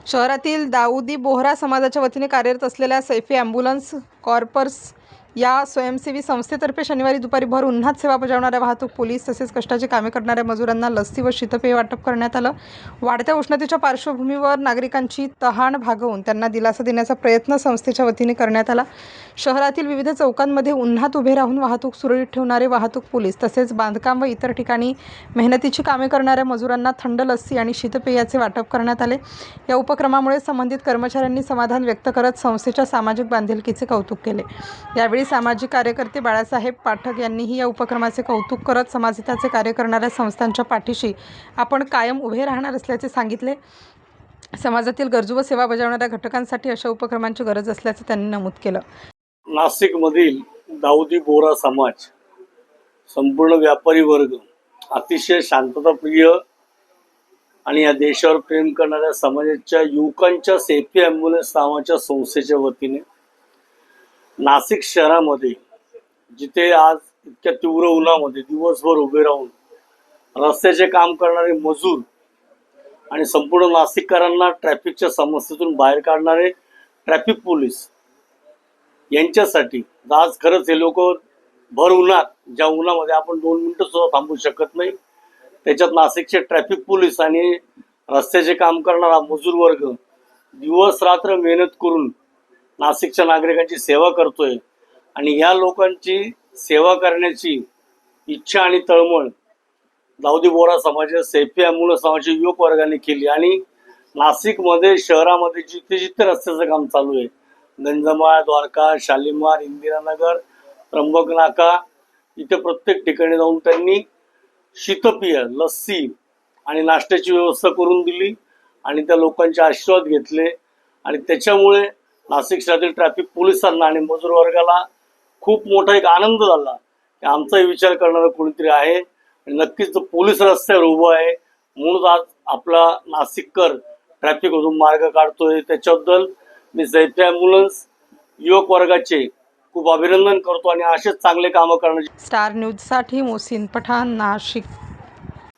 शहरातील दाऊदी बोहरा समाजाच्या वतीने कार्यरत असलेल्या सैफी ॲम्ब्युलन्स कॉर्प्स या स्वयंसेवी संस्थेतर्फे शनिवारी दुपारी भर उन्हात सेवा बजावणाऱ्या वाहतूक पोलीस तसेच कष्टाची कामे करणाऱ्या मजुरांना लस्सी व शीतपेय वाटप करण्यात आलं। वाढत्या उष्णतेच्या पार्श्वभूमीवर नागरिकांची तहान भागवून त्यांना दिलासा देण्याचा प्रयत्न संस्थेच्या वतीने करण्यात आला। शहरातील विविध चौकांमध्ये उन्हात उभे राहून वाहतूक सुरळीत ठेवणारे वाहतूक पोलीस तसेच बांधकाम व इतर ठिकाणी मेहनतीची कामे करणाऱ्या मजुरांना थंड लस्सी आणि शीतपेयाचे वाटप करण्यात आले। या उपक्रमामुळे संबंधित कर्मचाऱ्यांनी समाधान व्यक्त करत संस्थेच्या सामाजिक बांधिलकीचे कौतुक केले। यावेळी सामाजिक कार्यकर्ते बाळासाहेब पाठक यांनीही या उपक्रमाचे कौतुक करत समाजहिताचे कार्य करणाऱ्या संस्थांच्या पाठीशी आपण कायम उभे राहणार असल्याचे सांगितले। समाजातील गरजू व सेवा बजावणाऱ्या घटकांसाठी अशा उपक्रमांची गरज असल्याचे त्यांनी नमूद केलं। नाशिकमधील दाऊदी बोहरा समाज संपूर्ण व्यापारी वर्ग अतिशय शांतताप्रिय आणि या देशावर प्रेम करणाऱ्या समाजाच्या युवकांच्या सैफी ॲम्ब्युलन्स नावाच्या संस्थेच्या वतीने नाशिक शहरामध्ये जिथे आज इतक्या तीव्र उन्हामध्ये दिवसभर उभे राहून रस्त्याचे काम करणारे मजूर आणि संपूर्ण नाशिककरांना ट्रॅफिकच्या समस्येतून बाहेर काढणारे ट्रॅफिक पोलीस यांच्यासाठी आज खरंच हे लोक भर उन्हात, ज्या उन्हामध्ये आपण 2 मिनिटं सुद्धा थांबू शकत नाही, त्याच्यात नाशिकचे ट्रॅफिक पोलीस आणि रस्त्याचे काम करणारा मजूर वर्ग दिवस रात्र मेहनत करून नाशिकच्या नागरिकांची सेवा करतोय। आणि या लोकांची सेवा करण्याची इच्छा आणि तळमळ दाऊदी बोहरा समाजाच्या सैफी ॲम्ब्युलन्स नावाच्या युवक वर्गाने केली। आणि नाशिकमध्ये शहरामध्ये जिथे जिथे रस्त्याचं काम चालू आहे, गंजमाळ, द्वारका, शालीमार, इंदिरानगर, त्र्यंबक नाका, इथे प्रत्येक ठिकाणी जाऊन त्यांनी शीतपेय, लस्सी आणि नाश्त्याची व्यवस्था करून दिली आणि त्या लोकांचे आशीर्वाद घेतले। आणि त्याच्यामुळे नाशिक शहरातील ट्रॅफिक पोलिसांना आणि मजूर वर्गाला खूप मोठा एक आनंद झाला की आमचाही विचार करणारं कोणीतरी आहे। आणि नक्कीच पोलीस रस्त्यावर उभं आहे म्हणून आज आपला नाशिककर ट्रॅफिकमधून मार्ग काढतोय। त्याच्याबद्दल मी सैफी ॲम्ब्युलन्स युवक वर्गाचे खूप अभिनंदन करतो आणि असेच चांगले कामं करण्याची। स्टार न्यूजसाठी मोहसिन पठाण, नाशिक।